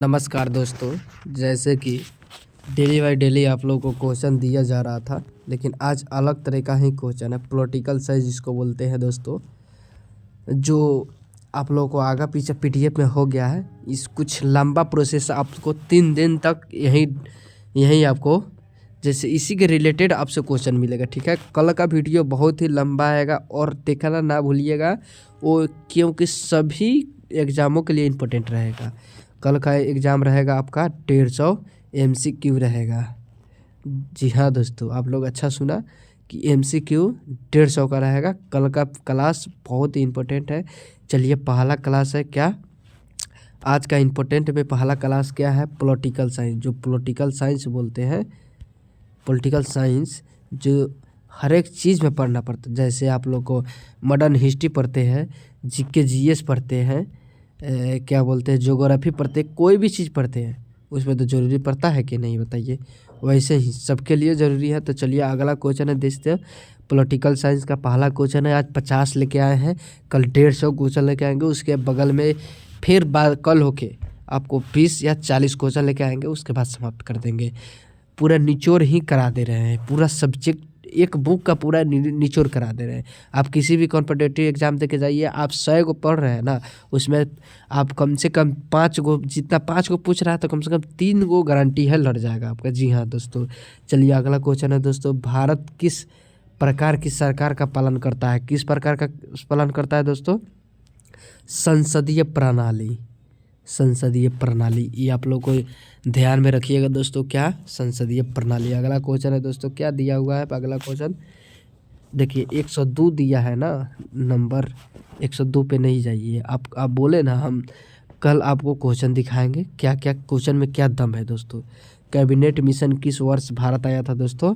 नमस्कार दोस्तों। जैसे कि डेली बाय डेली आप लोगों को क्वेश्चन दिया जा रहा था, लेकिन आज अलग तरह का ही क्वेश्चन है। पॉलिटिकल साइंस जिसको बोलते हैं दोस्तों, जो आप लोगों को आगा पीछे पीडीएफ में हो गया है। इस कुछ लंबा प्रोसेस आपको 3 दिन तक यही यही आपको जैसे इसी के रिलेटेड आपसे क्वेश्चन मिलेगा। ठीक है, कल का वीडियो बहुत ही लंबा आएगा और देखना ना भूलिएगा वो, क्योंकि सभी एग्ज़ामों के लिए इम्पोर्टेंट रहेगा। कल का एग्ज़ाम रहेगा आपका 150 MCQ रहेगा। जी हाँ दोस्तों, आप लोग अच्छा सुना कि MCQ 150 का रहेगा। कल का क्लास बहुत ही इम्पोर्टेंट है। चलिए, पहला क्लास है क्या आज का इम्पोर्टेंट में पहला क्लास क्या है? Political science. जो पॉलिटिकल साइंस बोलते हैं, पॉलिटिकल साइंस जो हर एक चीज़ में पढ़ना पड़ता है। जैसे आप लोग को मॉडर्न हिस्ट्री पढ़ते हैं, जीके जीएस पढ़ते हैं, क्या बोलते हैं, ज्योग्राफी पढ़ते हैं, कोई भी चीज़ पढ़ते हैं उसमें तो ज़रूरी पड़ता है कि नहीं, बताइए। वैसे ही सबके लिए ज़रूरी है। तो चलिए अगला क्वेश्चन है, देखते हैं। पॉलिटिकल साइंस का पहला क्वेश्चन है। आज 50 लेके आए हैं, कल 150 क्वेश्चन लेके आएंगे। उसके बगल में फिर कल होके आपको 20 या 40 क्वेश्चन लेके आएंगे, उसके बाद समाप्त कर देंगे। पूरा निचोड़ ही करा दे रहे हैं, पूरा सब्जेक्ट एक बुक का पूरा निचोड़ करा दे रहे हैं। आप किसी भी कॉम्पिटिटिव एग्जाम दे के जाइए, आप 100 को पढ़ रहे हैं ना, उसमें आप कम से कम 5 गो, जितना 5 को पूछ रहा है तो कम से कम 3 गो गारंटी है लड़ जाएगा आपका। जी हाँ दोस्तों, चलिए अगला क्वेश्चन है दोस्तों। भारत किस प्रकार की सरकार का पालन करता है? किस प्रकार का पालन करता है दोस्तों? संसदीय प्रणाली। संसदीय प्रणाली, ये आप लोग को ध्यान में रखिएगा दोस्तों। क्या? संसदीय प्रणाली। अगला क्वेश्चन है दोस्तों, क्या दिया हुआ है अगला क्वेश्चन? देखिए 102 दिया है ना नंबर, 102 पे नहीं जाइए आप बोले ना, हम कल आपको क्वेश्चन दिखाएंगे क्या क्या क्वेश्चन में क्या दम है दोस्तों। कैबिनेट मिशन किस वर्ष भारत आया था दोस्तों?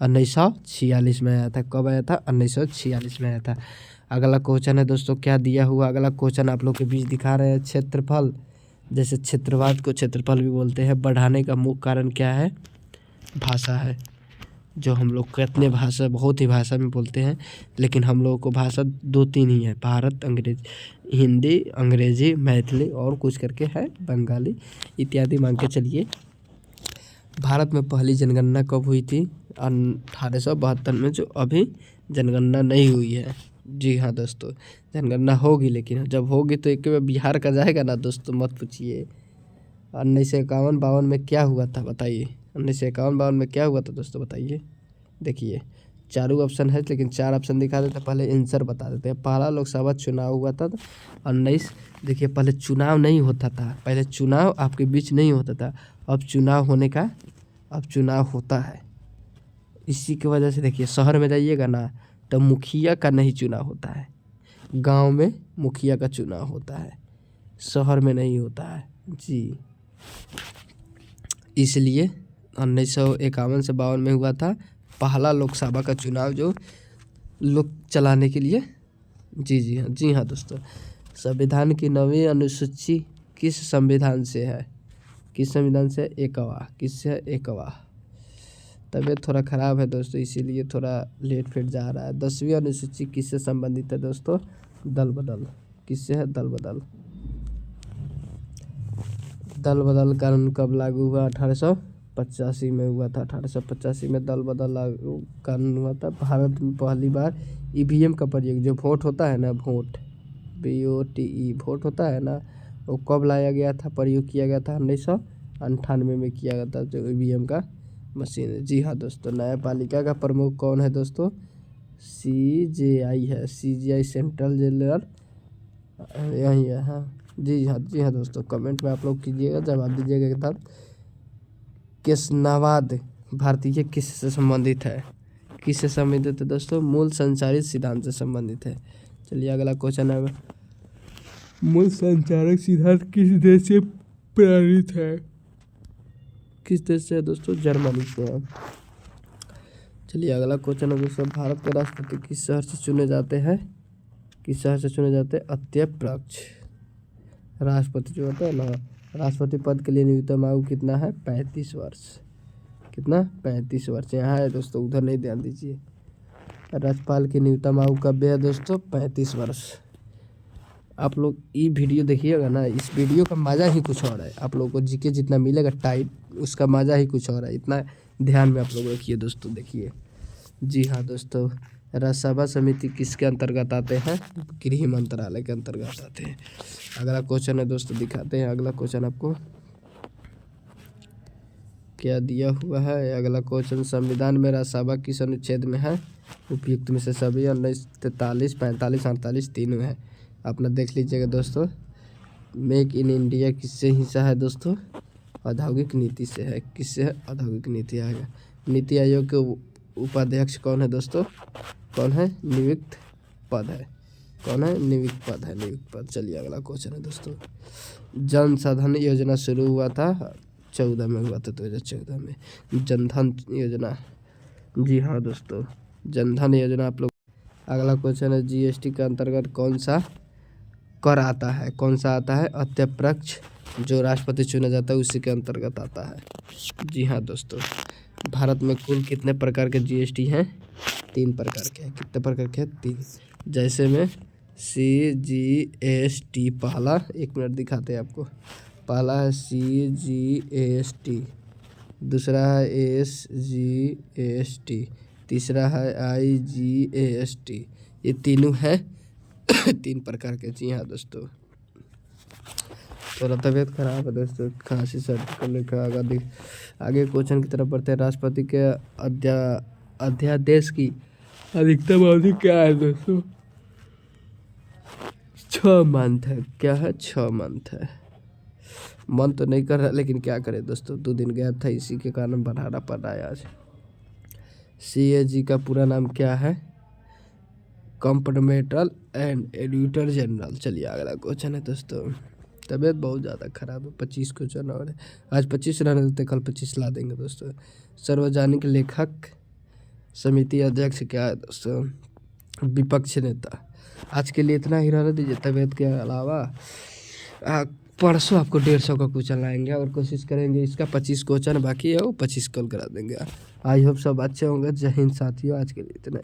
1946 में आया था। कब आया था? 1946 में आया था। अगला क्वेश्चन है दोस्तों, क्या दिया हुआ अगला क्वेश्चन आप लोग के बीच दिखा रहे हैं। क्षेत्रफल, जैसे क्षेत्रवाद को क्षेत्रफल भी बोलते हैं, बढ़ाने का मुख्य कारण क्या है? भाषा है। जो हम लोग कितने भाषा, बहुत ही भाषा में बोलते हैं, लेकिन हम लोगों को भाषा 2-3 ही है, भारत, अंग्रेजी, हिंदी, अंग्रेजी, मैथिली और कुछ करके है बंगाली इत्यादि। मान के चलिए, भारत में पहली जनगणना कब हुई थी? 1872 में, जो अभी जनगणना नहीं हुई है। जी हाँ दोस्तों, जनगणना होगी, लेकिन जब होगी तो एक बार बिहार का जाएगा ना दोस्तों, मत पूछिए। 1951-52 में क्या हुआ था बताइए? 1951-52 में क्या हुआ था दोस्तों, बताइए। देखिए, चारों ऑप्शन है, लेकिन 4 ऑप्शन दिखा देते, पहले आंसर बता देते हैं। पहला लोकसभा चुनाव हुआ था 19। देखिए, पहले चुनाव नहीं होता था, पहले चुनाव आपके बीच नहीं होता था, अब चुनाव होने का, अब चुनाव होता है। इसी की वजह से देखिए, शहर में जाइएगा ना तो मुखिया का नहीं चुनाव होता है, गांव में मुखिया का चुनाव होता है, शहर में नहीं होता है। जी, इसलिए 1951 से 52 में हुआ था पहला लोकसभा का चुनाव, जो लोग चलाने के लिए। जी हाँ, जी हाँ दोस्तों। संविधान की 9वीं अनुसूची किस संविधान से है? किस संविधान से? एकवा। किससे है? एकवा। तबीयत थोड़ा ख़राब है दोस्तों, इसीलिए थोड़ा लेट फेट जा रहा है। 10वीं अनुसूची किससे संबंधित है दोस्तों? दल बदल। किससे है? दल बदल। दल बदल कानून कब लागू हुआ? 1885 में हुआ था। 1885 में दल बदल लागू कानून हुआ था। भारत में पहली बार ईवीएम का प्रयोग, जो वोट होता है ना, वोट, VOTE, वोट होता है ना, वो कब लाया गया था, प्रयोग किया गया था? 1998 में किया गया था, जो ईवीएम का मशीन है। जी हाँ दोस्तों, न्यायपालिका का प्रमुख कौन है दोस्तों? CJI है, CJI सेंट्रल जेलर, यही है। हाँ, जी हाँ, जी हाँ दोस्तों, कमेंट में आप लोग कीजिएगा, जवाब दीजिएगा एकदम। केसनावाद भारतीय किससे संबंधित है? किससे संबंधित है दोस्तों? मूल संचारित सिद्धांत से संबंधित है। चलिए अगला क्वेश्चन है, मूल संचारक सिद्धांत किस देश से प्रेरित है? किस देश से है दोस्तों? जर्मनी से है। चलिए अगला क्वेश्चन है दोस्तों, भारत के राष्ट्रपति किस शहर से चुने जाते हैं? किस शहर से चुने जाते हैं? अध्यक्ष, राष्ट्रपति जो होता है ना, राष्ट्रपति पद के लिए न्यूनतम आयु कितना है? 35 वर्ष। कितना? 35 वर्ष। यहाँ है दोस्तों, उधर नहीं ध्यान दीजिए। राज्यपाल की न्यूनतम आयु कब है दोस्तों? 35 वर्ष। आप लोग ये वीडियो देखिएगा ना, इस वीडियो का मज़ा ही कुछ और है। आप लोगों को जीके जितना मिलेगा टाइप, उसका मज़ा ही कुछ और है। इतना ध्यान में आप लोग रखिए दोस्तों। देखिए, जी हाँ दोस्तों, राज्यसभा समिति किसके अंतर्गत आते हैं? गृह मंत्रालय के अंतर्गत आते हैं। अगला क्वेश्चन है दोस्तों, दिखाते हैं अगला क्वेश्चन आपको क्या दिया हुआ है। अगला क्वेश्चन, संविधान में राज्यसभा किस अनुच्छेद में है? उपयुक्त में से सभी 19, 43, 45, 48 तीनों है। अपना देख लीजिएगा दोस्तों। मेक इन इंडिया किससे हिस्सा है दोस्तों? औद्योगिक नीति से है। किससे है? औद्योगिक नीति आएगा। नीति आयोग के उपाध्यक्ष कौन है दोस्तों? कौन है? नियुक्त पद है। कौन है? नियुक्त पद है, नियुक्त पद। चलिए अगला क्वेश्चन है दोस्तों, जन साधन योजना शुरू हुआ था 14 में हुआ था, 2014 में। जनधन योजना, जी हाँ दोस्तों, जनधन योजना आप लोग। अगला क्वेश्चन है, जीएसटी के अंतर्गत कौन सा कर आता है? कौन सा आता है? अप्रत्यक्ष, जो राष्ट्रपति चुना जाता है उसी के अंतर्गत आता है। जी हाँ दोस्तों, भारत में कुल कितने प्रकार के जीएसटी हैं? 3 प्रकार के हैं। कितने प्रकार के हैं? 3। जैसे में CGST पहला, 1 मिनट दिखाते हैं आपको। पहला है CGST, दूसरा है SGST, तीसरा है IGST। ये तीनों है 3 प्रकार के। जी हाँ दोस्तों, थोड़ा तबीयत खराब है दोस्तों, खांसी सर्दी को लेकर। आगे क्वेश्चन की तरफ बढ़ते हैं। राष्ट्रपति के अध्यादेश की अधिकतम अवधि क्या है दोस्तों? 6 मंथ है। क्या है? 6 मंथ है। मन तो नहीं कर रहा, लेकिन क्या करें दोस्तों, 2 दिन गैप था, इसी के कारण बढ़ाना पड़ रहा है आज। CAG का पूरा नाम क्या है? कंपॉर्टमेंटल एंड एडिटर जनरल। चलिए अगला क्वेश्चन है दोस्तों, तबीयत बहुत ज़्यादा खराब है। 25 क्वेश्चन और है, आज 25 रहने देते, कल 25 ला देंगे दोस्तों। सार्वजनिक लेखक समिति अध्यक्ष क्या है दोस्तों? विपक्ष नेता। आज के लिए इतना ही रहने दीजिए। तबीयत के अलावा परसों आपको 150 का क्वेश्चन लाएंगे और कोशिश करेंगे, इसका 25 क्वेश्चन बाकी है, वो 25 कल करा देंगे। आई होप सब अच्छे होंगे। जय हिंद साथियों, आज के लिए इतना ही।